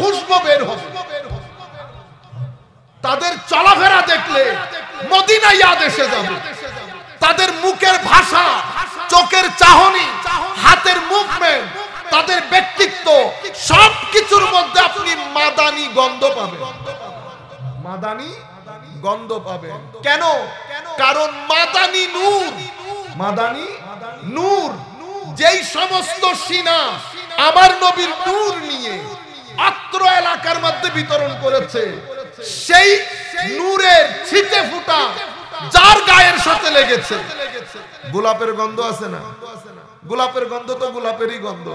খুশবু বের হবে। তাদের চলাফেরা দেখলে মদিনা ইয়াদ এসে যাবে। তাদের মুখের ভাষা, চোখের চাহনি, হাতের মুভমেন্ট, তাদের ব্যক্তিত্ব সবকিছুর মধ্যে আপনি মাদানী গন্ধ পাবেন। মাদানী গন্ধ পাবেন। কেন? কারণ মাদানী নূর। মাদানী নূর। যেই সমস্ত সিনা আমার নবীর নূর নিয়ে অত্র এলাকার মধ্যে বিতরণ করেছে, সেই নূরের ছিটে ফুটা যার গায়ের সাথে লেগেছে, গোলাপের গন্ধ আছে না? গোলাপের গন্ধ তো গোলাপেরই গন্ধ।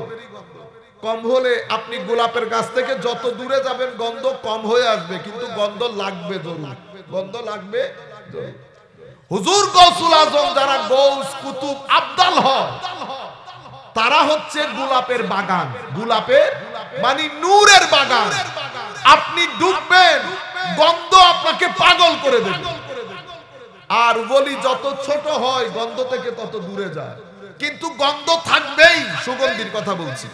কম হলে আপনি গোলাপের গাছ থেকে যত দূরে যাবেন গন্ধ কম হয়ে আসবে, কিন্তু গন্ধ লাগবে জরুর। গন্ধ লাগবে জরুর। হুজুর গৌসুল আজম যারা গৌস কুতুব আবদাল হয়, তারা হচ্ছে গোলাপের বাগান। গোলাপের মানে নূরের বাগান। আপনি ডুববেন, গন্ধ আপনাকে পাগল করে দেবে। আর বলি যত ছোট হয় গন্ধ থেকে তত দূরে যায়, কিন্তু গন্ধ থাকবেই। সুগন্ধির কথা বলছি।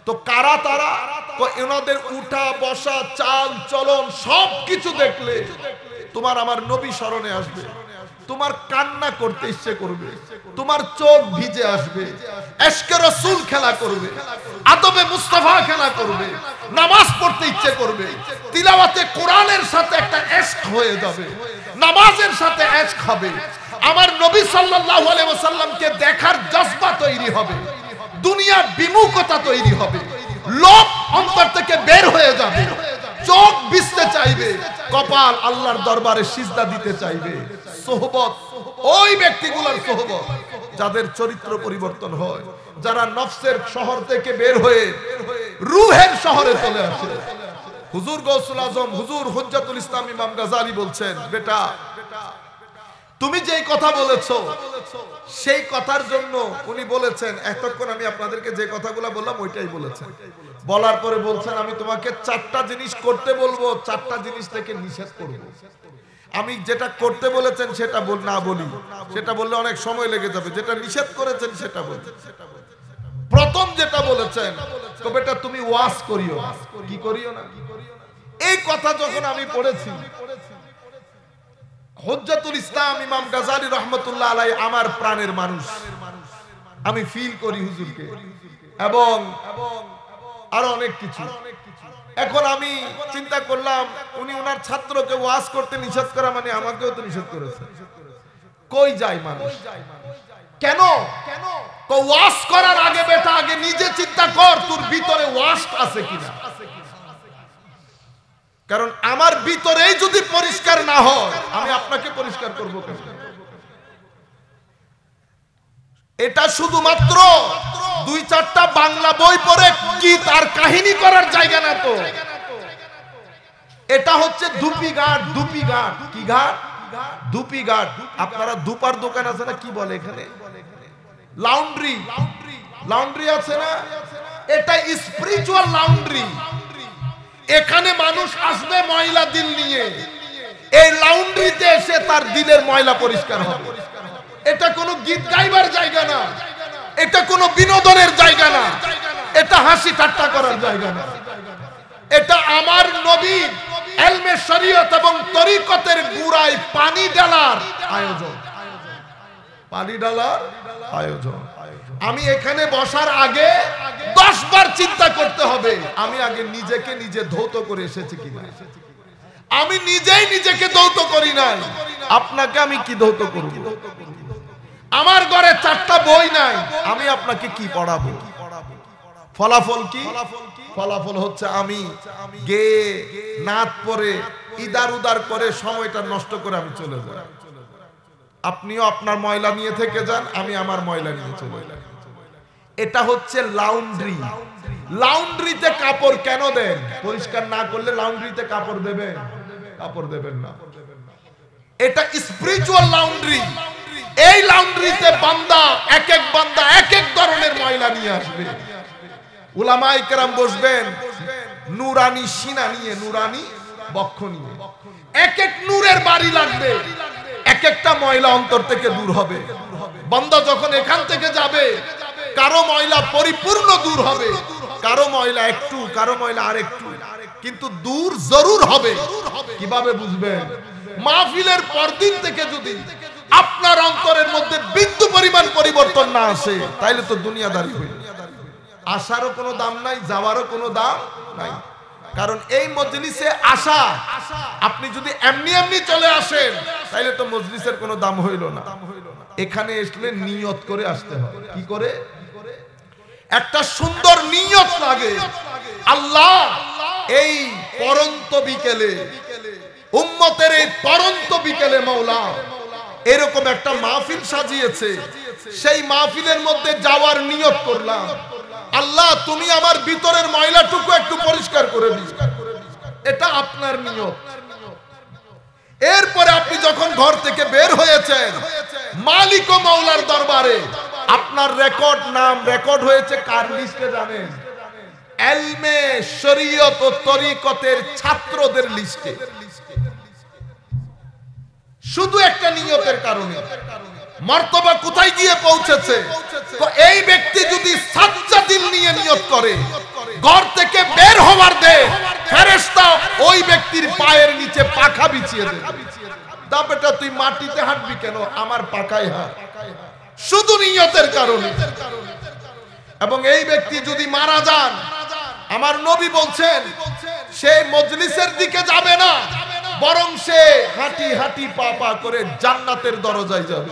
তো কারা তারা? তো এনাদের উঠা বসা, চাল চলন সবকিছু দেখলে তোমার আমার নবী স্মরণে আসবে। তোমার কান্না করতে ইচ্ছে করবে, তোমার চোখ ভিজে আসবে, ইশকে রাসূল খেলা করবে, আদবে মুস্তাফা খেলা করবে, নামাজ পড়তে ইচ্ছে করবে, তিলাওয়াতে কোরআনের সাথে একটা ইশক হয়ে যাবে, নামাজের সাথে ইশক হবে। আমার নবী সাল্লাল্লাহু আলাইহি ওয়াসাল্লামকে দেখার জজবা তৈরি হবে, দুনিয়া বিমুখতা তৈরি হবে, লোভ অন্তর থেকে বের হয়ে যাবে, চোখ ভিজতে চাইবে, কপাল আল্লাহর দরবারে সিজদা দিতে চাইবে। সোহবত, ওই ব্যক্তিগুলোর সোহবত যাদের চরিত্র পরিবর্তন হয়, যারা নফসের শহর থেকে বের হয়ে রূহের শহরে চলে আসে। হুজুর গৌসুল আজম হুজুর হুজ্জাতুল ইসলাম ইমাম গাজালি বলছেন, বেটা তুমি যেই কথা বলেছো সেই কথার জন্য উনি বলেছেন, এতক্ষণ আমি আপনাদেরকে যে কথাগুলো বললাম ওইটাই বলেছেন। বলার পরে বলছেন আমি তোমাকে 4টা জিনিস করতে বলবো, 4টা জিনিস থেকে নিষেধ করব। আমি যেটা করতে বলেছেন সেটা না বলি, সেটা বললে অনেক সময় লেগে যাবে। যেটা নিষেধ করেছেন সেটা বলি। প্রথম যেটা বলেছেন, তো বেটা তুমি ওয়াজ করিও। কি করিও না? এই কথা যখন আমি পড়েছি, হুজ্জাতুল ইসলাম ইমাম গাজালি রাহমাতুল্লাহ আলাইহি আমার প্রাণের মানুষ, আমি ফিল করি হুজুরকে এবং আরো অনেক কিছু। এখন আমি চিন্তা করলাম উনি ওনার ছাত্রকে ওয়াজ করতে নিষেধ করা মানে আমাকেও তো নিষেধ করেছে। কই যায় মানুষ? কেন? তো ওয়াজ করার আগে বেটা আগে নিজে চিন্তা কর তোর ভিতরে ওয়াজ আছে কিনা। কারণ আমার ভিতরেই যদি পরিষ্কার না হয় আমি আপনাকে পরিষ্কার করব কেন? এটা শুধুমাত্র 2-4টা বাংলা বই পড়ে গীত আর কাহিনী করার জায়গা না তো। এটা হচ্ছে ধুপি ঘাট। ধুপি ঘাট কি ঘাট? ধুপি ঘাট। আপনারা ধুপার দোকান আছে না, কি বলে এখানে? লাউন্ড্রি। লাউন্ড্রি আছে না? এটা স্পিরিচুয়াল লাউন্ড্রি। এখানে মানুষ আসবে ময়লা দিল নিয়ে, এই লাউন্ড্রিতে এসে তার দিলের ময়লা পরিষ্কার হবে। এটা কোনো গীত গাইবার জায়গা না, এটা কোনো বিনোদনের জায়গা না, এটা হাসি ঠাট্টা করার জায়গা না। এটা আমার নবীর ইলমে শরীয়ত এবং তরিকতের গুড়ায় পানি ঢালার আয়োজন। পানি ঢালার আয়োজন। আমি এখানে বসার আগে 10 বার চিন্তা করতে হবে আমি আগে নিজেকে নিজে ধৌত করে এসেছি কিনা। আমি নিজেই নিজেকে ধৌত করি নাই, আপনাকে আমি কি ধৌত করব? আমার ঘরে 4টা বই নাই, আমি আপনাকে কি পড়াবো? ফলাফল কি? ফলাফল হচ্ছে আমি গেয়ে নাত পরে ইদার উদার করে সময়টা নষ্ট করে আমি চলে যাই। আপনিও আপনার ময়লা নিয়ে থেকে যান, আমি আমার ময়লা নিয়ে চলে যাই। এটা হচ্ছে লাউন্ড্রি। লাউন্ড্রিতে কাপড় কেন দেন? পরিষ্কার না করলে লাউন্ড্রিতে কাপড় দেবেন? কাপড় দেবেন না। এটা স্পিরিচুয়াল লাউন্ড্রি। এই লাউন্ড্রিতে বান্দা এক এক ধরনের ময়লা নিয়ে আসবে। উলামায়ে কেরাম বসবেন নুরানি সিনা নিয়ে, নুরানি বক্ষ নিয়ে, এক এক নূরের বাড়ি লাগবে, এক একটা ময়লা অন্তর থেকে দূর হবে। বান্দা যখন এখান থেকে যাবে কারো ময়লা পরিপূর্ণ দূর হবে, কারো ময়লা একটু, কারো ময়লা আরেকটু, কিন্তু দূর জরুর হবে। কিভাবে বুঝবেন? মাহফিলের পরদিন থেকে যদি আপনার অন্তরের মধ্যে বিন্দু পরিমাণ পরিবর্তন না আসে, তাইলে তো দুনিয়াদারি হইল। আসারও কোনো দাম নাই, যাওয়ারও কোনো দাম নাই। কারণ এই মজলিসে আসা, আপনি যদি এমনি এমনি চলে আসেন তাইলে তো মজলিসের কোনো দাম হইল না। এখানে আসলে নিয়ত করে আসতে হয়। কি করে? একটা সুন্দর নিয়ত লাগে। আল্লাহ এই পরন্ত বিকেলে, উম্মতের এই পরন্ত বিকেলে মাওলা এরকম একটা মাহফিল সাজিয়েছে, সেই মাহফিলের মধ্যে যাওয়ার নিয়ত করলাম। আল্লাহ তুমি আমার ভিতরের ময়লাটুকু একটু পরিষ্কার করে দিও, এটা আপনার নিয়ত। এরপরে আপনি যখন ঘর থেকে বের হয়েছেন, মালিক ও মাওলার দরবারে আপনার রেকর্ড, নাম রেকর্ড হয়েছে কার লিস্টে জানেন? ইলমে শরীয়ত ও তরিকতের ছাত্রদের লিস্টে। শুধু একটা নিয়তের কারণে মর্তবা কোথায় গিয়ে পৌঁছেছে। তো এই ব্যক্তি যদি সাচ্চা দিল নিয়ে নিয়ত করে, ঘর থেকে বের হওয়ার দে, ফেরেশতা ওই ব্যক্তির পায়ের নিচে পাখা বিছিয়ে দেবে। দা বেটা তুই মাটিতে হাঁটবি কেন, আমার পাখায় হাঁট, শুধু নিয়তের কারণে। এবং এই ব্যক্তি যদি মারা যান, আমার নবী বলছেন সেই মজলিসের দিকে যাবে না, বরং সে হাঁটি হাঁটি পা পা করে জান্নাতের দরজায় যাবে।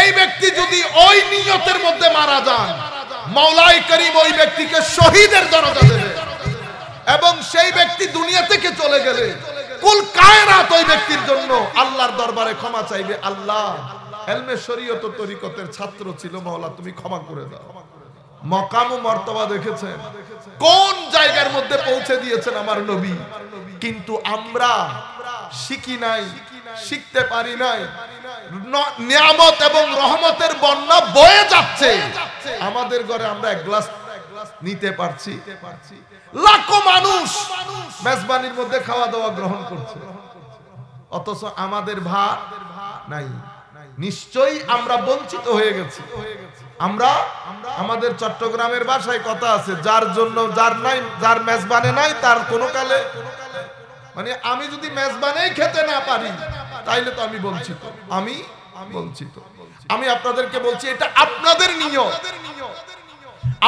এই ব্যক্তি যদি ওই নিয়তের মধ্যে মারা যান, মাওলাই করিম ওই ব্যক্তিকে শহীদের দরজা দেবে। এবং সেই ব্যক্তি দুনিয়া থেকে চলে গেলে কুল কায়নাত ওই ব্যক্তির জন্য আল্লাহর দরবারে ক্ষমা চাইবে। আল্লাহ ইলমে শরীয়ত ও তরিকতের ছাত্র ছিল, মাওলা তুমি ক্ষমা করে দাও। মকাম ও মর্তবা দেখেছেন কোন জায়গার মধ্যে পৌঁছে দিয়েছেন আমার নবী। কিন্তু আমরা শিখি নাই, শিখতে পারি নাই। নিয়ামত এবং রহমতের বন্যা বয়ে যাচ্ছে আমাদের ঘরে, আমরা এক গ্লাস নিতে পারছি। লাখো মানুষ মেজবানির মধ্যে খাওয়া দাওয়া গ্রহণ করছে, অথচ আমাদের ভাত নাই। নিশ্চয়ই আমরা বঞ্চিত হয়ে গেছি। আমরা, আমাদের চট্টগ্রামের ভাষায় কথা আছে, যার জন্য যার নাই, যার মেজবানে নাই তার কোনো কালে, মানে আমি যদি মেজবানেই খেতে না পারি তাইলে তো আমি বঞ্চিত, আমি বঞ্চিত। আমি আপনাদেরকে বলছি এটা আপনাদের নিয়ত।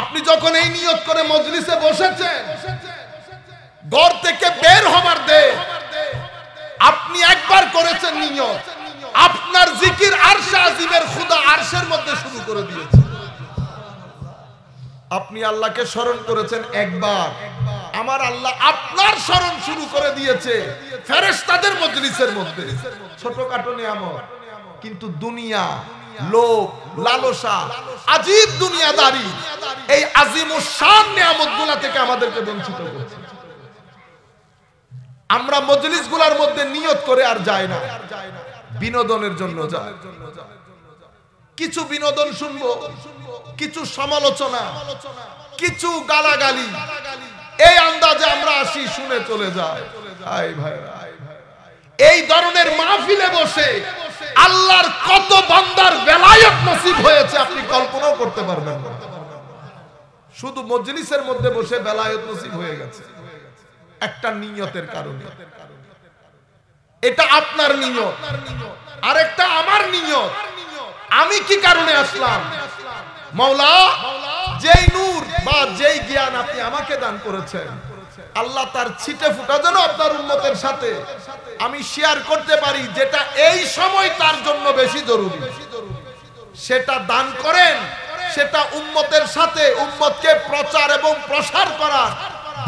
আপনি যখন এই নিয়ত করে মজলিসে বসেছেন, ঘর থেকে বের হবার দে আপনি একবার করেছেন নিয়ত, আপনার জিকির আরশে আজিমের খুদা আরশের মধ্যে শুরু করে দিয়েছে। আপনি আল্লাহকে স্মরণ করেছেন একবার, আমার আল্লাহ আপনার স্মরণ শুরু করে দিয়েছে ফেরেশতাদের মজলিসের মধ্যে। ছোটখাটো নিয়ামত, কিন্তু দুনিয়া, লোভ, লালসা, আজীব দুনিয়াদারি এই আজিমুস শান নিয়ামতগুলো থেকে আমাদেরকে বঞ্চিত করছে। আমরা মজলিসগুলোর মধ্যে নিয়ত করে আর যাই না, বিনোদনের জন্য যায়। কিছু বিনোদন শুনবো, কিছু সমালোচনা, কিছু গালাগালি, এই আন্দাজে আমরা আসি, শুনে চলে যায়। এই ধরনের মাহফিলে বসে আল্লাহর কত বান্দার বেলায়েত নসিব হয়েছে আপনি কল্পনাও করতে পারবেন না। শুধু মজলিসের মধ্যে বসে বেলায়েত নসিব হয়ে গেছে একটা নিয়তের কারণে। এটা আপনার নিয়ত, আরেকটা আমার নিয়ত। আমি কি কারণে আসলাম? মাওলা যেই নূর বা যেই জ্ঞান আপনি আমাকে দান করেছেন, আল্লাহ তার ছিটে ফুটা যেন আপনার উম্মতের সাথে আমি শেয়ার করতে পারি, যেটা এই সময় তার জন্য বেশি জরুরি, সেটা দান করেন। সেটা উম্মতের সাথে উম্মতকে প্রচার এবং প্রসার করার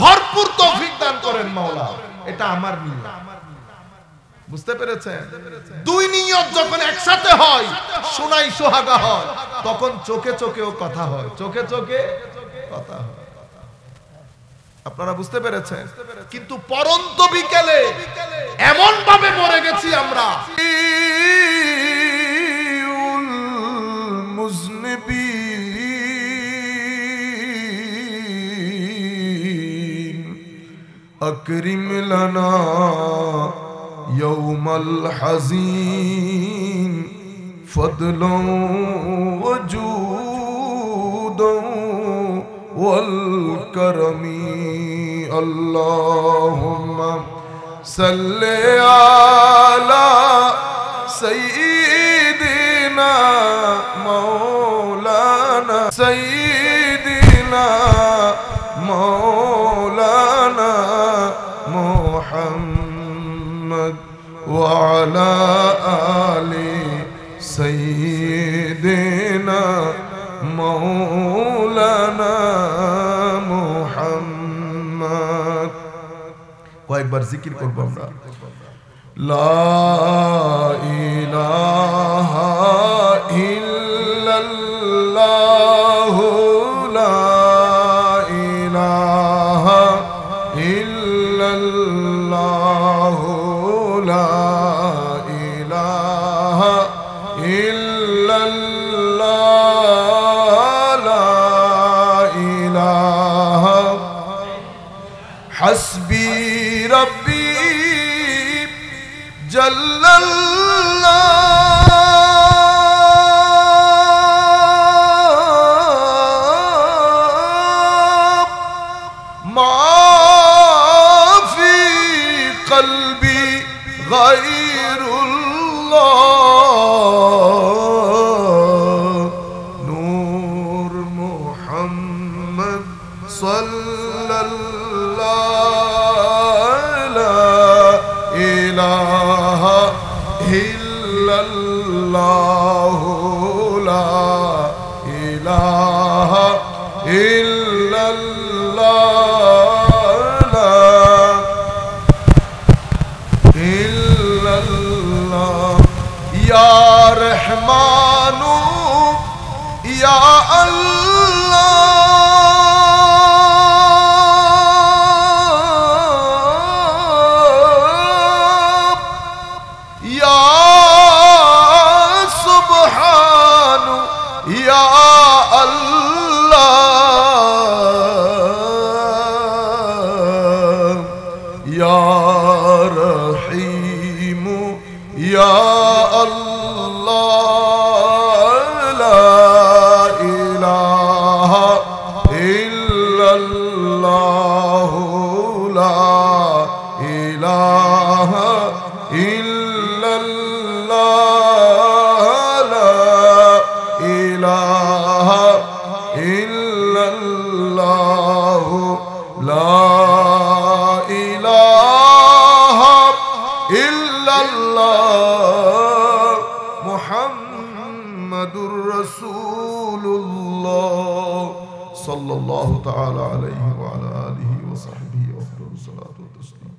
ভরপুর তৌফিক দান করেন মাওলা। এটা আমার নিয়ত। বুঝতে পেরেছেন? দুই নিয়ত যখন একসাথে হয়, শোনাই সোহাগা হয়, তখন চোখে চোখেও কথা হয়, চোখে চোখে কথা হয়। আপনারা বুঝতে পেরেছেন? কিন্তু পরন্ত বিকেলে এমন ভাবে মরে গেছি আমরা। আকরিম লানা ইয়াউমাল হাযিন ফাদলু ওয়াজুদু والكرم اللهم صل على سيدنا مولانا سيدنا مولانا محمد وعلى آل سيدنا مولانا محمد কয়েকবার জিকির করব আমরা লা ইলাহা ইল্লাল্লাহ লা ইলাহা ইল্লাল্লাহ লা ইলাহা ইল্লাল্লাহ লা ইলাহা হাসবি রব্বি জাল্লাল্লাহ মা ফি কলবি গায়রুল্লাহ নূর মুহাম্মদ সাল্লাল্লাহু লা ইলাহা ইল্লাল্লাহ লা ইলাহা ইল্লাল্লাহ লা ইল্লাল্লাহ ইয়া রহমানু ইয়া আল্লাহ sallallahu ta'ala alayhi wa ala alihi wa sahbihi wa salatu wa taslim.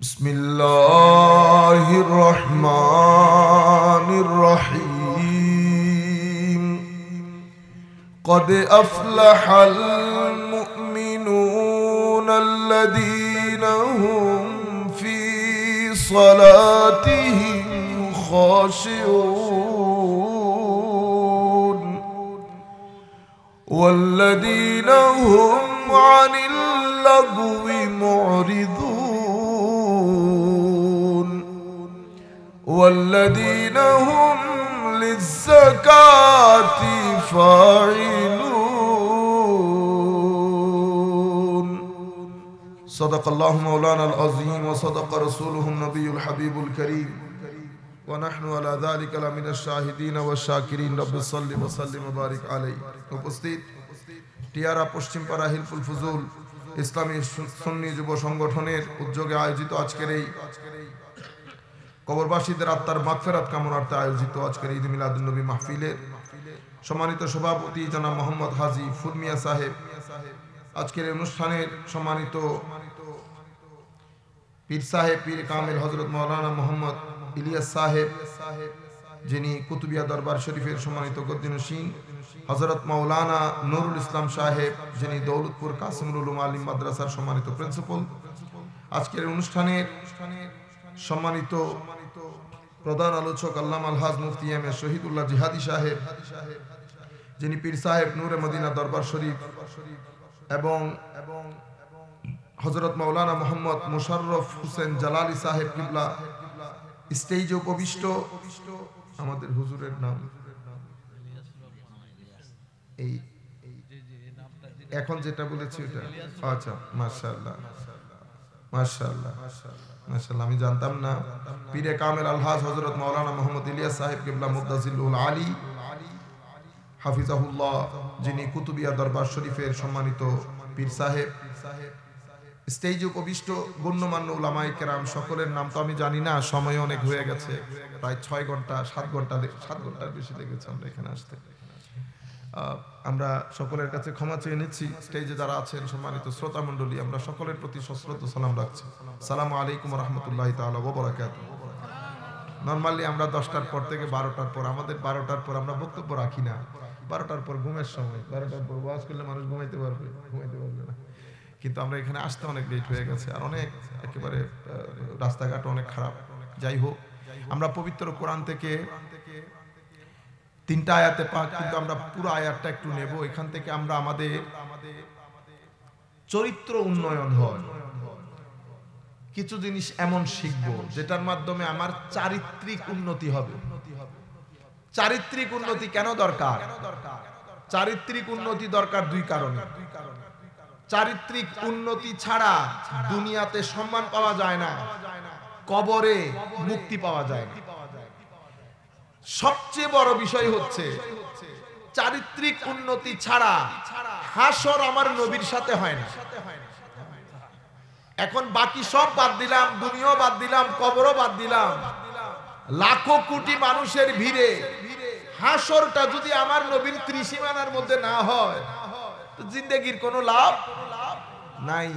Bismillahir rahmanir rahim. Qad aflahal mu'minuna alladhina hum fi salatihim khashi'un والذين هم عن اللغو معرضون والذين هم للزكاة فاعلون صدق الله مولانا العظيم وصدق رسوله النبي الحبيب الكريم ونحن على ذلك لمن الشاهدين والشاكرين رب صل وسلم وبارك عليه. উপস্থিত টিয়ারা পশ্চিমপাড়া হিলফুল ফুজুল ইসলামী সুন্নি যুব সংগঠনের উদ্যোগে আয়োজিত আজকের এই কবরবাসীদের আত্মার মাগফিরাত কামনার্থে আয়োজিত আজকের ঈদ মিলাদুন নবী মাহফিলের সম্মানিত সভাপতি জনাব মোহাম্মদ হাজী ফুদমিয়া সাহেব, আজকের এই অনুষ্ঠানের সম্মানিত পীর সাহেব পীর কামিল হযরত মাওলানা মোহাম্মদ ইলিয়াস সাহেব, যিনি কুতুবিয়া দরবার শরীফের সম্মানিত গদ্দিনশীন, হযরত মাওলানা নুরুল ইসলাম সাহেব, যিনি দৌলতপুর কাসিমুল উলুম আলিম মাদ্রাসার সম্মানিত প্রিন্সিপাল, আজকের অনুষ্ঠানের সম্মানিত প্রধান আলোচক আল্লামা আলহাজ মুফতি এম এ শহীদুল্লাহ জিহাদি সাহেব, যিনি পীর সাহেব নূরে মদিনা দরবার শরীফ, এবং হযরত মাওলানা মোহাম্মদ মুশাররফ হোসেন জালালি সাহেব কিবলা স্টেজে উপবিষ্ট। আমাদের হুজুরের নাম এই এখন যেটা বলেছি ওটা আচ্ছা মাশাআল্লাহ মাশাআল্লাহ মাশাআল্লাহ আমি জানতাম না পীরে কামেল আলহাজ হযরত মাওলানা মোহাম্মদ ইলিয়াস সাহেব কিবলা মুদ্দাজিলুল আলী হাফিজাহুল্লাহ যিনি কুতুবিয়া দরবার শরীফের সম্মানিত পীর সাহেব স্টেজে উপবিষ্ট গণ্যমান্য উলামায়ে কেরাম সকলের নাম তো আমি জানি না সময় অনেক হয়ে গেছে প্রায় 6 ঘন্টা 7 ঘন্টার বেশি লেগেছে আমরা এখানে আসতে আমরা সকলের কাছে ক্ষমা চেয়ে নিচ্ছি স্টেজে যারা আছেন সম্মানিত শ্রোতা মণ্ডলী আমরা সকলের প্রতি সশ্রদ্ধ সালাম রাখছি আসসালামু আলাইকুম ওয়া রাহমাতুল্লাহি তাআলা ওয়া বারাকাতুহু নরমালি আমরা 10টার পর থেকে 12টার পর আমাদের 12টার পর আমরা বক্তব্য রাখি না 12টার পর ঘুমের সময় 12টার পর ওয়াজ করলে মানুষ ঘুমাইতে পারবে না কিন্তু আমরা এখানে আসতে অনেক লেট হয়ে গেছে আর অনেক একেবারে রাস্তাঘাট অনেক খারাপ যাই হোক আমরা পবিত্র কোরআন থেকে 3টা আয়াতে পাক কিন্তু আমরা পুরো আয়াতটা একটু নেব এখান থেকে আমরা আমাদের চরিত্র উন্নয়ন হয় কিছু জিনিস এমন শিখব যেটার মাধ্যমে আমার চারিত্রিক উন্নতি হবে চারিত্রিক উন্নতি কেন দরকার চারিত্রিক উন্নতি দরকার দুই কারণে চারিত্রিক উন্নতি ছাড়া দুনিয়াতে সম্মান পাওয়া যায় না কবরে মুক্তি পাওয়া যায় না সবচেয়ে বড় বিষয় হচ্ছে চারিত্রিক উন্নতি ছাড়া হাসর আমার নবীর সাথে হয় না এখন বাকি সব বাদ দিলাম দুনিয়াও বাদ দিলাম কবরও বাদ দিলাম লাখো কোটি মানুষের ভিড়ে হাসরটা যদি আমার নবীর ত্রিসীমানার মধ্যে না হয় তো জিন্দেগির কোনো লাভ নাই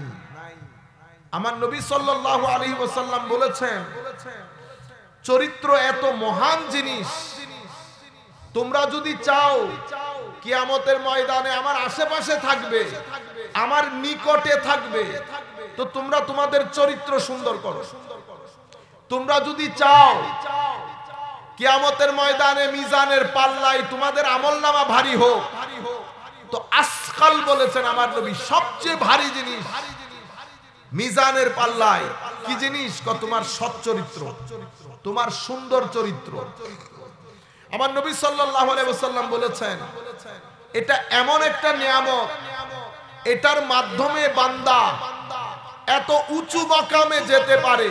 আমার নবী সাল্লাল্লাহু আলাইহি ওয়াসাল্লাম বলেছেন চরিত্র এত মহান জিনিস তোমরা যদি চাও কিয়ামতের ময়দানে আমার আশেপাশে থাকবে আমার নিকটে থাকবে তো তোমরা তোমাদের চরিত্র সুন্দর করো তোমরা যদি চাও কিয়ামতের ময়দানে মিজানের পাল্লায় তোমাদের আমলনামা ভারী হোক তো আসকাল বলেছেন আমার নবী সবচেয়ে ভারী জিনিস মিজানের পাল্লায় কি জিনিস তোমার সৎ চরিত্র তোমার সুন্দর চরিত্র আমার নবী সাল্লাল্লাহু আলাইহি ওয়াসাল্লাম বলেছেন এটা এমন একটা নিয়ামত এটার মাধ্যমে বান্দা এত উঁচু মাকামে যেতে পারে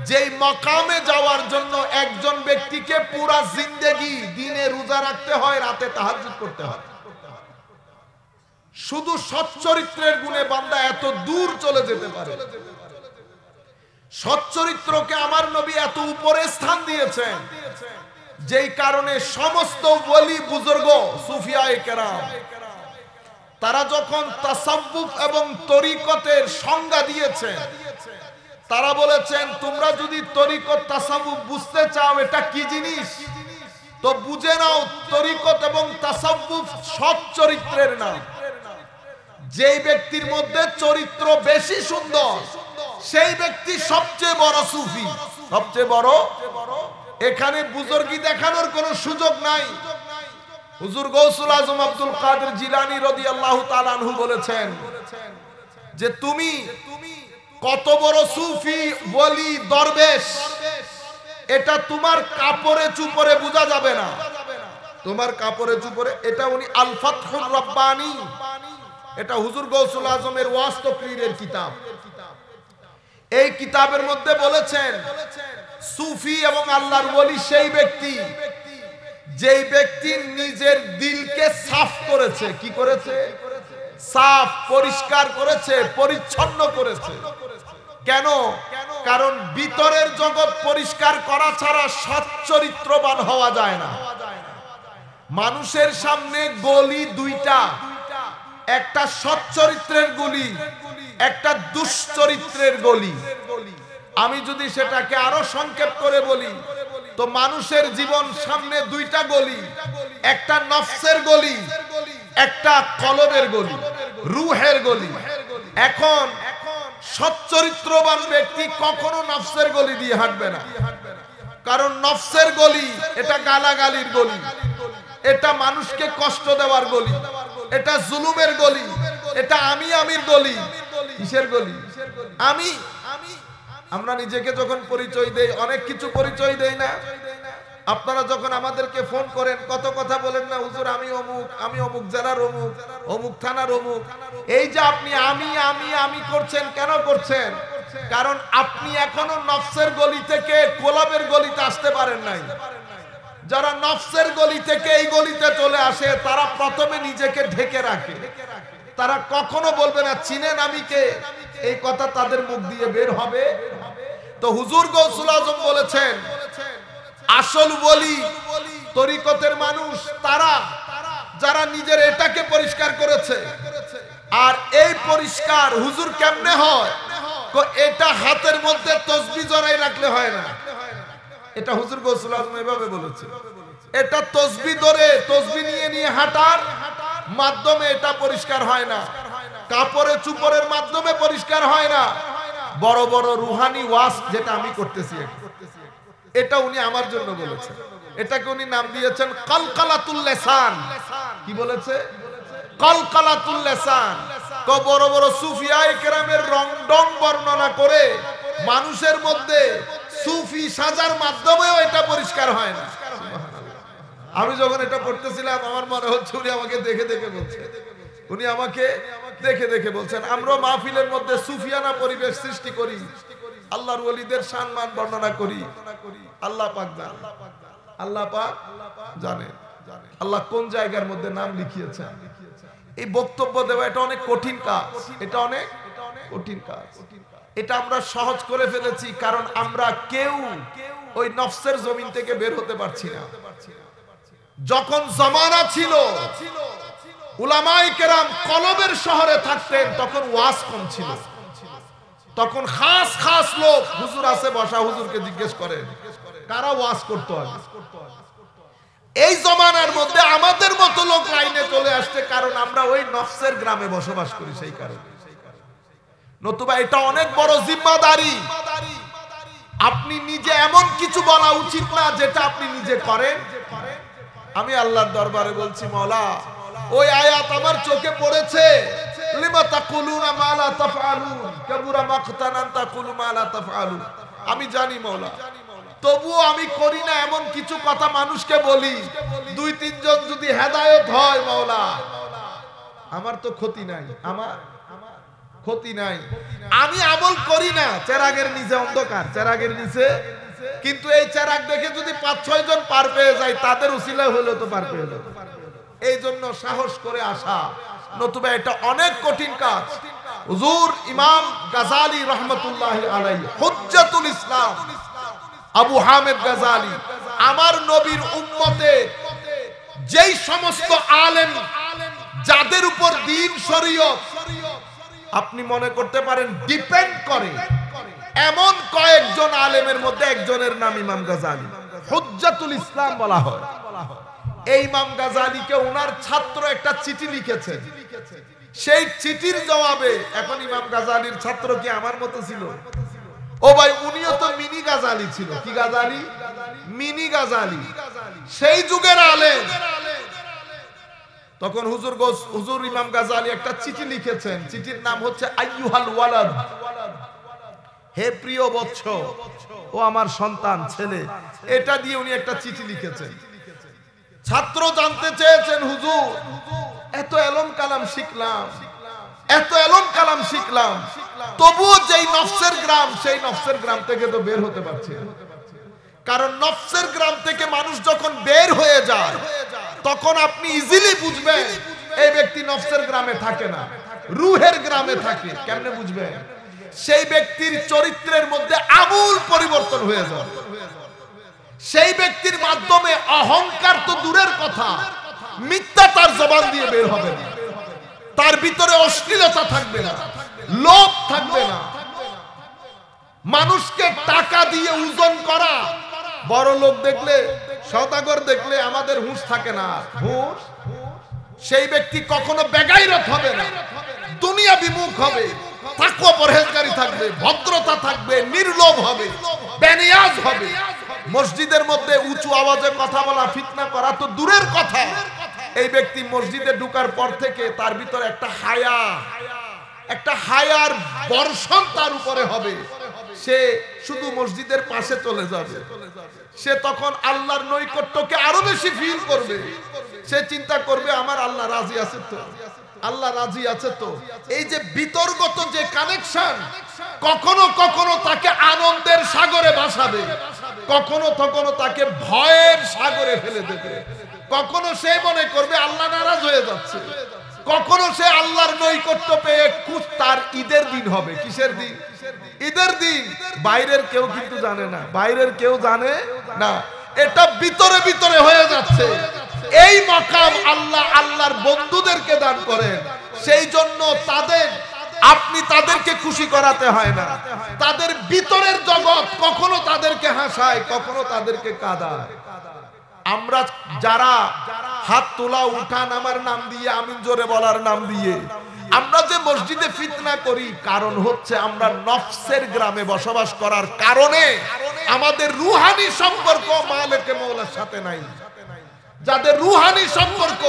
যেই মাকামে যাওয়ার জন্য একজন ব্যক্তিকে পুরা জিন্দেগি দিনে রোজা রাখতে হয় রাতে তাহাজ্জুদ করতে হয় শুধু সৎ চরিত্রের গুণে বান্দা এত দূর চলে যেতে পারে সৎ চরিত্রকে আমার নবী এত উপরে স্থান দিয়েছেন যেই কারণে সমস্ত ওলি বুজুর্গ সুফিয়ায়ে কেরাম তারা যখন তাসাব্বুফ এবং তরিকতের সংজ্ঞা দিয়েছেন তারা বলেছেন তোমরা যদি তরিকত তাসাব্বুফ বুঝতে চাও এটা কি জিনিস তো বুঝে নাও তরিকত এবং তাসাব্বুফ সৎ চরিত্রের নাম যেই ব্যক্তির মধ্যে চরিত্র বেশি সুন্দর সেই ব্যক্তি সবচেয়ে বড় সুফি সবচেয়ে বড় এখানে বুজুর্গি দেখানোর কোনো সুযোগ নাই হুজুর গৌসুল আজম আব্দুল কাদের জিলানী রাদিয়াল্লাহু তাআলা আনহু বলেছেন যে তুমি কত বড় সুফি ওলি দরবেশ এটা তোমার কাপড়ে চুপড়ে বোঝা যাবে না তোমার কাপড়ে চুপড়ে এটা উনি আল ফাতহুর রাব্বানী এটা হুজুর গৌসুল আজমের ওয়াজ তাকরীরের কিতাব এই কিতাবের মধ্যে বলেছেন সুফি এবং আল্লাহর ওলি সেই ব্যক্তি যেই ব্যক্তি নিজের দিলকে সাফ করেছে কি করেছে সাফ পরিষ্কার করেছে পরিচ্ছন্ন করেছে কেন কারণ ভিতরের জগৎ পরিষ্কার করা ছাড়া সৎ চরিত্রবান হওয়া যায় না মানুষের সামনে গলি দুইটা একটা সৎ চরিত্রের গলি একটা দুশ্চরিত্রের গলি আমি যদি সেটাকে আরো সংক্ষেপ করে বলি তো মানুষের জীবন সামনে দুইটা গলি একটা নফসের গলি একটা কলবের গলি রূহের গলি এখন সৎ চরিত্রবান ব্যক্তি কখনো নফসের গলি দিয়ে হাঁটবে না কারণ নফসের গলি এটা গালাগালির গলি এটা মানুষকে কষ্ট দেওয়ার গলি এটা জুলুমের গলি এটা আমির গলি কিসের গলি আমরা নিজেকে যখন পরিচয় দেই অনেক কিছু পরিচয় দেই না আপনারা যখন আমাদেরকে ফোন করেন কত কথা বলেন না, হুজুর আমি অমুক জেলার অমুক থানার অমুক। এই যে আপনি আমি করছেন, কেন করছেন? কারণ আপনি এখনো নফসের গলি থেকে গোলাপের গলিতে আসতে পারেন নাই। যারা নফসের গলি থেকে এই গলিতে চলে আসে তারা প্রথমে নিজেকে ঢেকে রাখে, তারা কখনো বলবে না চিনেন আমি কে, এই কথা তাদের মুখ দিয়ে বের হবে। তো হুজুর গৌসুল আজম বলেছেন আসল ওলি তরিকতের মানুষ তারা যারা নিজের এটাকে পরিষ্কার করেছে। আর এই পরিষ্কার হুজুর কেমনে হয়? এটা হাতের মধ্যে তসবিহ জড়াই রাখলে হয় না। এটা হুজুর গৌসুল আজম এভাবে বলেছে, এটা তসবিহ ধরে তসবিহ নিয়ে হাঁটার মাধ্যমে এটা পরিষ্কার হয় না, কাপড়ে চুপড়ের মাধ্যমে পরিষ্কার হয় না। বড় বড় রুহানি ওয়াজ যেটা আমি করতেছি এটা উনি আমার জন্য বলেছেন, এটাকে উনি নাম দিয়েছেন কলকলাতুল লিসান। কি বলেছে? কলকলাতুল লিসান। তো বড় বড় সুফিয়ায়ে কেরামের রং বর্ণনা করে মানুষের মধ্যে সুফি সাজার মাধ্যমেও এটা পরিষ্কার হয় না। আমি যখন এটা পড়তেছিলাম আমার মনে হচ্ছে উনি আমাকে দেখে দেখে বলছেন, উনি আমাকে দেখে দেখে বলছেন। আমরা মাহফিলের মধ্যে সুফিয়ানা পরিবেশ সৃষ্টি করি, আল্লাহর ওলিদের সম্মান বর্ণনা করি। আল্লাহ পাক জানেন, আল্লাহ পাক জানেন আল্লাহ কোন জায়গার মধ্যে নাম লিখিয়েছেন। এই বক্তব্য দেওয়া এটা অনেক কঠিন কাজ, এটা অনেক কঠিন কাজ। এটা আমরা সহজ করে ফেলেছি কারণ আমরা কেউ ওই নফসের জমিন থেকে বের হতে পারছি না। যখন জামানা ছিল উলামায়ে কেরাম কলবের শহরে থাকতেন তখন ওয়াজ কম ছিল, তখন খাস খাস লোক হুজুর আছে বসা, হুজুরকে জিজ্ঞেস করেন কারা ওয়াজ করতে হবে। এই জমানার মধ্যে আমাদের মতো লোক লাইনে চলে আসছে কারণ আমরা ওই নফসের গ্রামে বসবাস করি, সেই কারণে। নতুবা এটা অনেক বড় জিম্মাদারি। আপনি নিজে এমন কিছু বলা উচিত না যেটা আপনি নিজে করেন। আমি আল্লাহর দরবারে বলছি মাওলা ওই আয়াত আমার চোখে পড়েছে, লিমা তাকুলুনা মা লা তাফআলুন কাবুরা মাকতান আন তাকুলু মা লা তাফআলুন। আমি জানি মাওলা, তবুও আমি করি না এমন কিছু কথা মানুষকে বলি, দুই তিনজন যদি হেদায়েত হয় মাওলা আমার তো ক্ষতি নাই, আমার ক্ষতি নাই। আমি আমল করি না, চেরাগের নিচে অন্ধকার, চেরাগের নিচে, কিন্তু এই চেরাগ দেখে যদি ৫-৬ জন পার পেয়ে যায় তাদের উসিলা হলো তো পার পেয়ে যাবে। এই জন্য সাহস করে আসা, নতুবা এটা অনেক কঠিন কাজ। হুজুর ইমাম গাজালি রাহমাতুল্লাহি আলাইহি হুজ্জাতুল ইসলাম আবু হামিদ গাজালি আমার নবীর উম্মতে যেই সমস্ত আলেম যাদের উপর দ্বীন শরীয়ত আপনি মনে করতে পারেন ডিপেন্ড করে, এমন কয়েকজন আলেমের মধ্যে একজনের নাম ইমাম গাজালি, হুজ্জাতুল ইসলাম বলা হয়। এই ইমাম গাজালিকে ওনার ছাত্র একটা চিঠি লিখেছেন, সেই চিঠির জবাবে, এখন ইমাম গাজালির ছাত্র কি আমার মতো ছিল? ও ভাই উনিও তো মিনি গাজালি ছিল। কি গাজালি? মিনি গাজালি। সেই যুগের আলেম। তখন হুজুর ইমাম গাজালি একটা চিঠি লিখেছেন, চিঠির নাম হচ্ছে আইয়ুহাল ওয়ালাদ, হে প্রিয় বৎস, ও আমার সন্তান ছেলে। এটা দিয়ে উনি একটা চিঠি লিখেছেন। ছাত্র জানতে চেয়েছেন হুজুর এত এলম কালাম শিখলাম, এত এলম কালাম শিখলাম, তবুও যেই নফসের গ্রাম, সেই নফসের গ্রাম থেকে তো বের হতে পারছি না। কারণ নফসের গ্রাম থেকে মানুষ যখন বের হয়ে যায় তখন আপনি ইজিলি বুঝবেন এই ব্যক্তি নফসের গ্রামে থাকে না, রুহের গ্রামে থাকে। কেমনে বুঝবেন? সেই ব্যক্তির চরিত্রের মধ্যে আমূল পরিবর্তন হয়ে যাবে। সেই ব্যক্তির মাধ্যমে অহংকার তো দূরের কথা, মিথ্যা তার জবান দিয়ে বের হবে না, তার ভিতরে অশ্লীলতা থাকবে না, লোভ থাকবে না। মানুষকে টাকা দিয়ে ওজন করা, বড় লোক দেখলে, সওদাগর দেখলে আমাদের হুঁশ থাকে না, হুঁশ। সেই ব্যক্তি কখনো বেগাইরত হবে না, দুনিয়া বিমুখ হবে, তাকওয়া পরহেজগারি থাকবে, ভদ্রতা থাকবে, নির্লোভ হবে, বেনিয়াজ হবে। মসজিদের মধ্যে উঁচু আওয়াজে কথা বলা, ফিতনা করা তো দূরের কথা। এই ব্যক্তি মসজিদে ঢোকার পর থেকে তার ভিতরে একটা হায়ার বর্ষণ তার উপরে হবে। সে শুধু মসজিদের পাশে চলে যাবে। সে তখন আল্লাহর নৈকট্যকে আরো বেশি ফিল করবে। সে চিন্তা করবে আমার আল্লাহ রাজি আছে তো, আল্লাহ রাজি আছে তো। এই যে বিতর্গত যে কানেকশন, কখনো কখনো তাকে আনন্দের সাগরে ভাসাবে, কখনো কখনো তাকে ভয়ের সাগরে ফেলে দেবে। কখনো সে মনে করবে আল্লাহ নারাজ হয়ে যাচ্ছে, কখনো সে আল্লাহর নৈকট্য পেয়ে তার ঈদের দিন হবে। কিসের দিন? ঈদের দিন। বাইরের কেউ কিন্তু জানে না, বাইরের কেউ জানে না, এটা ভিতরে ভিতরে হয়ে যাচ্ছে। এই মাকাম আল্লাহ আল্লাহর বন্ধুদেরকে দান করেন। সেই জন্য আপনি তাদেরকে খুশি করাতে হয় না। তাদের ভিতরের জগৎ কখনো তাদেরকে হাসায়, কখনো তাদেরকে কাঁদায়। আমরা যারা হাত তোলা উঠান আমার নাম দিয়ে, আমিন জোরে বলার নাম দিয়ে, আমরা যে মসজিদে ফিতনা করি, কারণ হচ্ছে আমরা নফসের গ্রামে বসবাস করার কারণে আমাদের রুহানি সম্পর্ক মালিক মৌলার সাথে নাই। যাদের রুহানি সম্পর্ক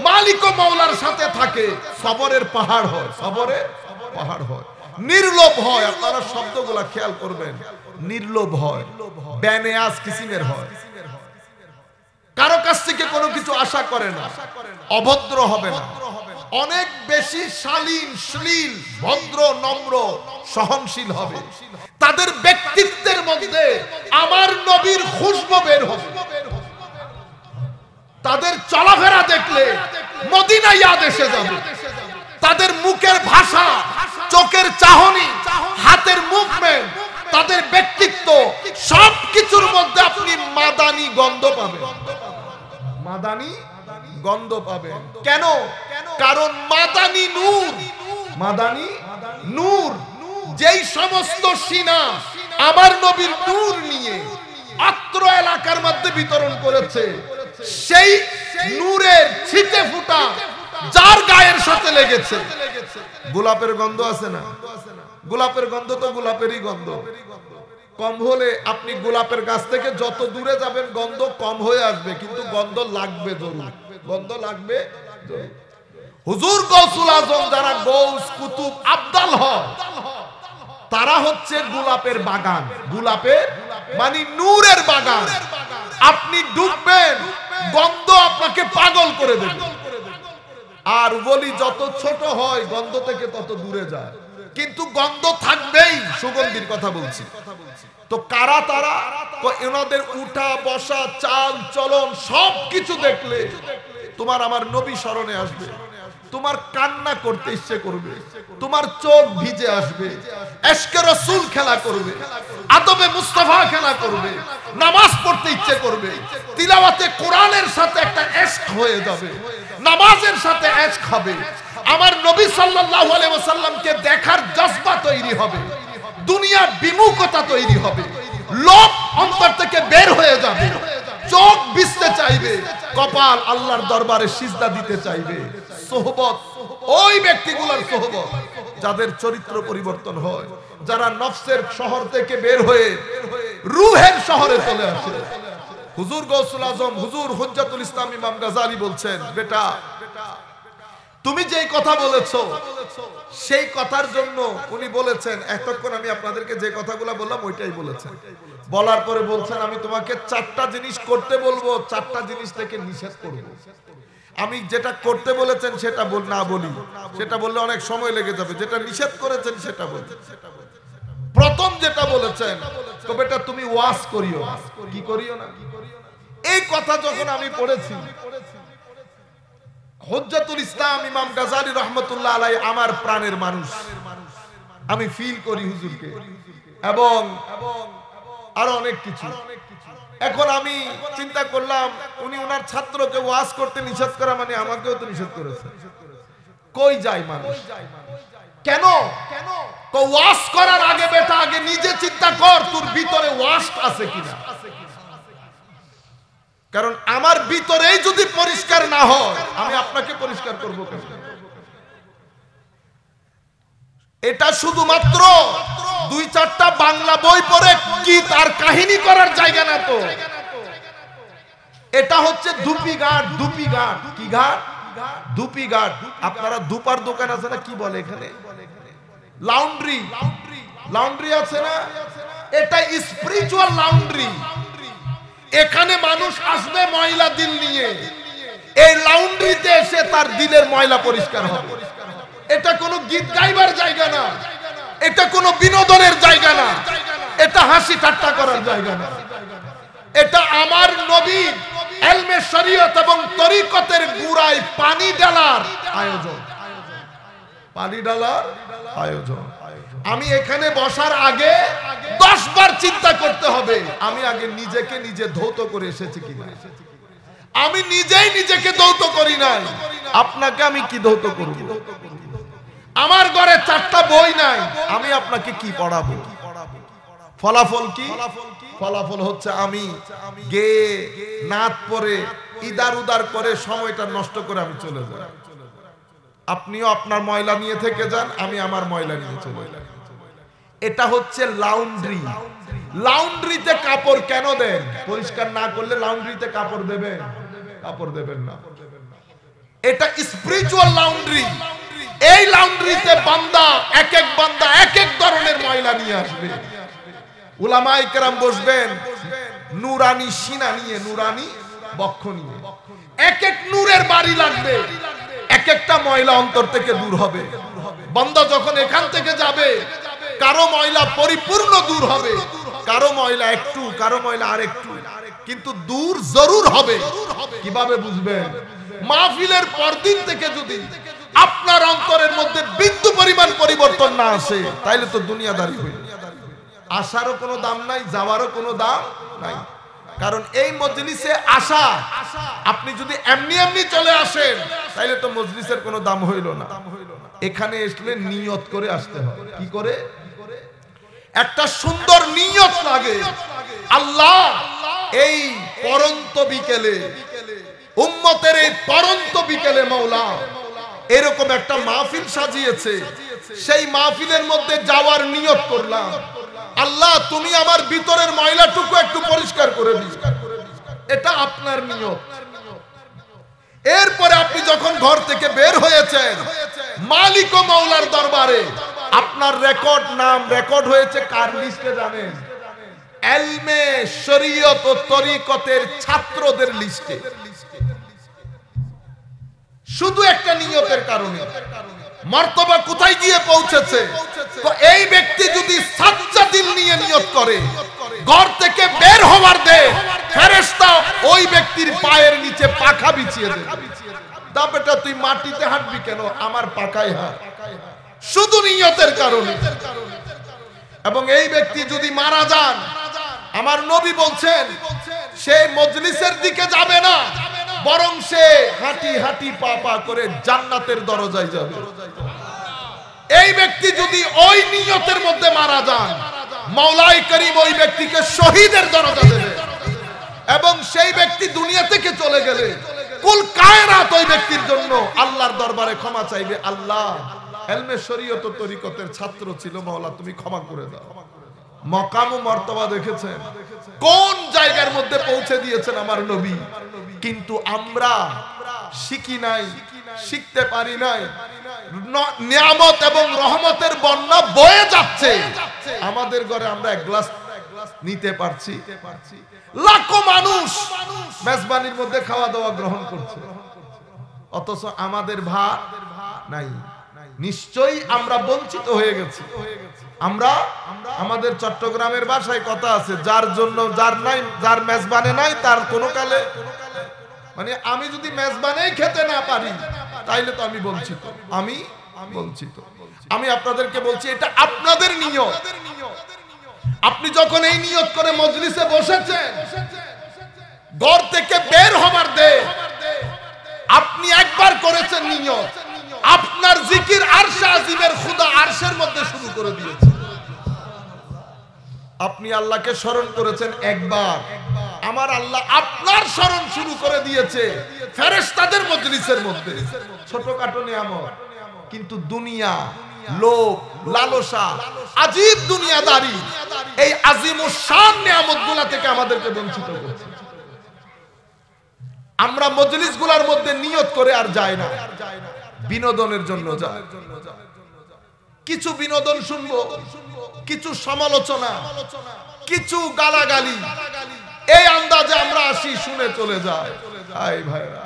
মালিক ও মৌলার সাথে থাকে, সবরের পাহাড় হয়, সবরের পাহাড় হয়, নির্লোভ হয়। আপনারা শব্দগুলা খেয়াল করবেন, নির্লোভ হয়, বেনেয়াজ কিসিমের হয়, কারো কাছ থেকে কোনো কিছু আশা করে না, অভদ্র হবে না, অনেক বেশি শালীন, শ্লীল, ভদ্র, নম্র, সহনশীল হবে। তাদের ব্যক্তিত্বের মধ্যে আমার নবীর খুশবু বের হবে। তাদের চলাফেরা দেখলে মদিনা ইয়াদ এসে যাবে। তাদের মুখের ভাষা, চোখের চাহনি, হাতের মুভমেন্ট, তাদের ব্যক্তিত্ব, সবকিছুর মধ্যে আপনি মাদানী গন্ধ পাবেন। মাদানী গন্ধ পাবেন। কেন? কারণ মাদানী নূর, মাদানী নূর। যেই সমস্ত সিনা আমার নবীর নূর নিয়ে অত্র এলাকার মধ্যে বিতরণ করেছে, সেই নূরের ছিটে ফুটা যার গায়ের সাথে লেগেছে, গোলাপের গন্ধ আছে না? গোলাপের গন্ধ তো গোলাপেরই গন্ধ। কম হলে আপনি গোলাপের গাছ থেকে যত দূরে যাবেন গন্ধ কম হয়ে আসবে, কিন্তু গন্ধ লাগবে জরুর, গন্ধ লাগবে জরুর। হুজুর গৌসুল আজম যারা গৌস কুতুব আবদাল হয়, তারা হচ্ছে গোলাপের বাগান। গোলাপের মানে নূরের বাগান। আপনি ডুববেন, গন্ধ আপনাকে পাগল করে দেবে। আর বলি যত ছোট হয় গন্ধ থেকে তত দূরে যায়, কিন্তু গন্ধ থাকবেই। সুগন্ধির কথা বলছি তো। কারা তারা? এনাদের উঠা বসা, চাল চলন সবকিছু দেখলে তোমার আমার নবী স্মরণে আসবে, তোমার কান্না করতে ইচ্ছে করবে, তোমার চোখ ভিজে আসবে, এশকে রাসূল খেলা করবে, আদবে মুস্তাফা খেলা করবে, নামাজ পড়তে ইচ্ছে করবে, তিলাওয়াতে কোরআনের সাথে একটা এশক হয়ে যাবে, নামাজের সাথে এশক হবে। আমার নবী সাল্লাল্লাহু আলাইহি ওয়াসাল্লামকে দেখার জজবা তৈরি হবে, দুনিয়া বিমুখতা তৈরি হবে, লোভ অন্তর থেকে বের হয়ে যাবে, চোখ ভিজতে চাইবে, কপাল আল্লাহর দরবারে সিজদা দিতে চাইবে। সোহবত, ওই ব্যক্তিগুলোর সোহবত যাদের চরিত্র পরিবর্তন হয়, যারা নফসের শহর থেকে বের হয়ে রূহের শহরে চলে আসে। হুজুর গৌসুল আজম, হুজুর হুজ্জাতুল ইসলাম ইমাম গাজালি বলছেন, বেটা তুমি যেই কথা বলেছো সেই কথার জন্য উনি বলেছেন, এতক্ষণ আমি আপনাদেরকে যে কথাগুলো বললাম ওইটাই বলেছেন। বলার পরে বলছেন আমি তোমাকে 4টা জিনিস করতে বলবো, 4টা জিনিস থেকে নিষেধ করব। আমি যেটা করতে বলেছেন সেটা না বলি, সেটা বললে অনেক সময় লেগে যাবে। যেটা নিষেধ করেছেন সেটা বলছেন। প্রথম যেটা বলেছেন, তো বেটা তুমি ওয়াজ করিও, কি করিও না। এই কথা যখন আমি পড়েছি, হুজ্জাতুল ইসলাম ইমাম গাজালি রহমতুল্লাহ আলাইহি আমার প্রাণের মানুষ, আমি ফিল করি হুজুরকে এবং আরো অনেক কিছু। এখন আমি চিন্তা করলাম উনি ওনার ছাত্রকে ওয়াজ করতে নিষেধ করা মানে আমাকেও তো নিষেধ করেছে। কই যায় মানুষ? কেন? তো ওয়াজ করার আগে বেটা আগে নিজে চিন্তা কর তোর ভিতরে ওয়াজ আছে কিনা। কারণ আমার ভিতরেই যদি পরিষ্কার না হয় আমি আপনাকে পরিষ্কার করব কেন? এটা শুধুমাত্র 2-4টা বাংলা বই পড়ে গীত আর কাহিনী করার জায়গা না তো। এটা হচ্ছে ধুপি ঘাট। ধুপি ঘাট কি ঘাট? ধুপি ঘাট। আপনারা ধুপার দোকান আছে না, কি বলে এখানে? লাউন্ড্রি। লাউন্ড্রি আছে না, এটা স্পিরিচুয়াল লাউন্ড্রি। এখানে মানুষ আসবে ময়লা দিল নিয়ে, এই লাউন্ড্রিতে এসে তার দিলের ময়লা পরিষ্কার হবে। এটা কোনো গীত গাইবার জায়গা না, এটা কোনো বিনোদনের জায়গা না, এটা হাসি ঠাট্টা করার জায়গা না। এটা আমার নবীর ইলমে শরীয়ত এবং তরিকতের গুড়ায় পানি ঢালার আয়োজন, পানি ঢালার আয়োজন। আমি এখানে বসার আগে 10 বার চিন্তা করতে হবে আমি আগে নিজেকে নিজে ধৌত করে এসেছি কিনা। আমি নিজেই নিজেকে ধৌত করি নাই, আপনাকে আমি কি ধৌত করব? আমার ঘরে 4টা বই নাই, আমি আপনাকে কি পড়াবো? ফলাফল কি? ফলাফল হচ্ছে আমি গে নাত পরে ইদার উদার করে সময়টা নষ্ট করে আমি চলে যাই। আপনিও আপনার ময়লা নিয়ে থেকে যান, আমি আমার ময়লা নিয়ে চলে যাই। এটা হচ্ছে লাউন্ড্রি। লাউন্ড্রিতে কাপড় কেন দেন? পরিষ্কার না করলে লাউন্ড্রিতে কাপড় দেবেন? কাপড় দেবেন না। এটা স্পিরিচুয়াল লাউন্ড্রি। এই লাউন্ড্রিতে বান্দা এক এক ধরনের ময়লা নিয়ে আসবে। উলামায়ে কেরাম বসবেন নুরানি সিনা নিয়ে, নুরানি বক্ষ নিয়ে, এক এক নূরের বাড়ি লাগবে, এক একটা ময়লা অন্তর থেকে দূর হবে। বান্দা যখন এখান থেকে যাবে, কারো ময়লা পরিপূর্ণ দূর হবে, কারো ময়লা একটু, কারো ময়লা আরেকটু, কিন্তু দূর জরুর হবে। কিভাবে বুঝবেন? মাহফিলের পরদিন থেকে যদি আপনার অন্তরের মধ্যে বিন্দু পরিমাণ পরিবর্তন না আসে, তাইলে তো দুনিয়াদারি হইল। আসারও কোনো দাম নাই, যাওয়ারও কোনো দাম নাই। কারণ এই মজলিসে আসা, আপনি যদি এমনি এমনি চলে আসেন তাইলে তো মজলিসের কোনো দাম হইল না। এখানে আসলে নিয়ত করে আসতে হয়। কি করে? একটা সুন্দর নিয়ত লাগে। আল্লাহ এই পরন্ত বিকেলে, উম্মতের এই পরন্ত বিকেলে মাওলা এরকম একটা মাহফিল সাজিয়েছে, সেই মাহফিলের মধ্যে যাওয়ার নিয়ত করলাম। আল্লাহ তুমি আমার ভিতরের ময়লাটুকু একটু পরিষ্কার করে দিন, এটা আপনার নিয়ত। এরপরে আপনি যখন ঘর থেকে বের হয়েছেন, মালিক ও মাওলার দরবারে আপনার রেকর্ড, নাম রেকর্ড হয়েছে কার লিস্টে জানেন? ইলমে শরীয়ত ও তরিকতের ছাত্রদের লিস্টে। শুধু একটা নিয়তের কারণে মর্তবা কোথায় গিয়ে পৌঁছেছে? তো এই ব্যক্তি যদি সাচ্চা দিল নিয়ে নিয়ত করে, ঘর থেকে বের হওয়ার দে, ফেরেশতা ওই ব্যক্তির পায়ের নিচে পাখা বিছিয়ে দেবে। দা বেটা তুই মাটিতে হাঁটবি কেন, আমার পাখায় হাঁট, শুধু নিয়তের কারণে। এবং এই ব্যক্তি যদি মারা যান, আমার নবী বলছেন সে মজলিসের দিকে যাবে না, বরং সে হাঁটি হাঁটি পা পা করে জান্নাতের দরজায় যাবে। এই ব্যক্তি যদি ওই নিয়তের মধ্যে মারা যান, মাওলাই করিম ওই ব্যক্তিকে শহীদের দরজা দেবে। এবং সেই ব্যক্তি দুনিয়া থেকে চলে গেলে কুল কায়নাত ওই ব্যক্তির জন্য আল্লাহর দরবারে ক্ষমা চাইবে। আল্লাহ ইলমে শরীয়ত ও তরিকতের ছাত্র ছিল, মাওলা তুমি ক্ষমা করে দাও। মাকাম ও মর্তবা দেখেছেন কোন জায়গার মধ্যে পৌঁছে দিয়েছেন আমার নবী। কিন্তু আমরা শিখি নাই, শিখতে পারি নাই। নিয়ামত এবং রহমতের বন্যা বয়ে যাচ্ছে আমাদের ঘরে, আমরা এক গ্লাস নিতে পারছি। লাখো মানুষ মেজবানির মধ্যে খাওয়া দাওয়া গ্রহণ করছে, অথচ আমাদের ভাত নাই। নিশ্চয়ই আমরা বঞ্চিত হয়ে গেছি। আমরা আমাদের চট্টগ্রামের ভাষায় কথা আছে, যার জন্য যার নাই, যার মেজবানে নাই তার কোনো কালে, মানে আমি যদি মেজবানেই খেতে না পারি তাইলে তো আমি বঞ্চিত, আমি বঞ্চিত। আমি আপনাদেরকে বলছি এটা আপনাদের নিয়ত। আপনি যখন এই নিয়ত করে মজলিসে বসেছেন, ঘর থেকে বের হবার দে আপনি একবার করেছেন নিয়ত, আপনার জিকির আরশে আজিমের খুদা আরশের মধ্যে শুরু করে দিয়েছে। আপনি আল্লাহকে স্মরণ করেছেন একবার, আমার আল্লাহ আপনার স্মরণ শুরু করে দিয়েছে ফেরেশতাদের মজলিসের মধ্যে। ছোটখাটো নিয়ামত, কিন্তু দুনিয়া, লোভ, লালসা, আজীব দুনিয়াদারি এই আজিমুস শান নিয়ামতগুলো থেকে আমাদেরকে বঞ্চিত করছে। আমরা মজলিসগুলোর মধ্যে নিয়ত করে আর যাই না, বিনোদনের জন্য যায়। কিছু বিনোদন শুনবো, কিছু সমালোচনা, কিছু গালাগালি, এই আন্দাজে আমরা আসি, শুনে চলে যাই। আই ভাইরা,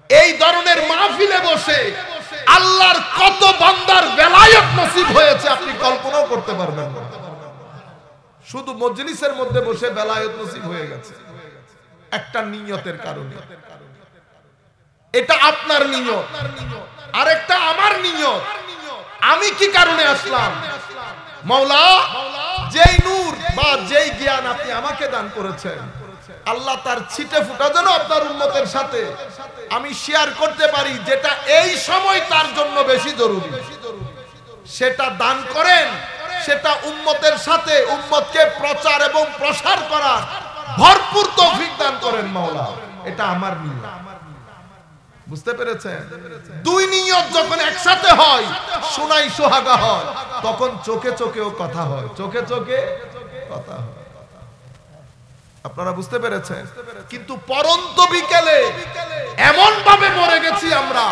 এই ধরনের মাহফিলে বসে আল্লাহর কত বান্দার বেলায়েত নসিব হয়েছে আপনি কল্পনাও করতে পারবেন না। শুধু মজলিসের মধ্যে বসে বেলায়েত নসিব হয়ে গেছে একটা নিয়তের কারণে। এটা আপনার নিয়ত, আরেকটা আমার নিয়ত। আমি কি কারণে আসলাম? মাওলা যেই নূর বা যেই জ্ঞান আপনি আমাকে দান করেছেন, আল্লাহ তার ছিটে ফুটা যেন আপনার উম্মতের সাথে আমি শেয়ার করতে পারি, যেটা এই সময় তার জন্য বেশি জরুরি, সেটা দান করেন। সেটা উম্মতের সাথে উম্মতকে প্রচার এবং প্রসার করার ভরপুর তৌফিক দান করেন মাওলা। এটা আমার নিয়ত। বুঝতে পেরেছেন? দুই নিয়ত যখন একসাথে হয়, শোনাই সোহাগা হয়, তখন চোখে চোখেও কথা হয়, চোখে চোখে কথা হয়। আপনারা বুঝতে পেরেছেন? কিন্তু পরন্ত বিকেলে এমন ভাবে মরে গেছি আমরা।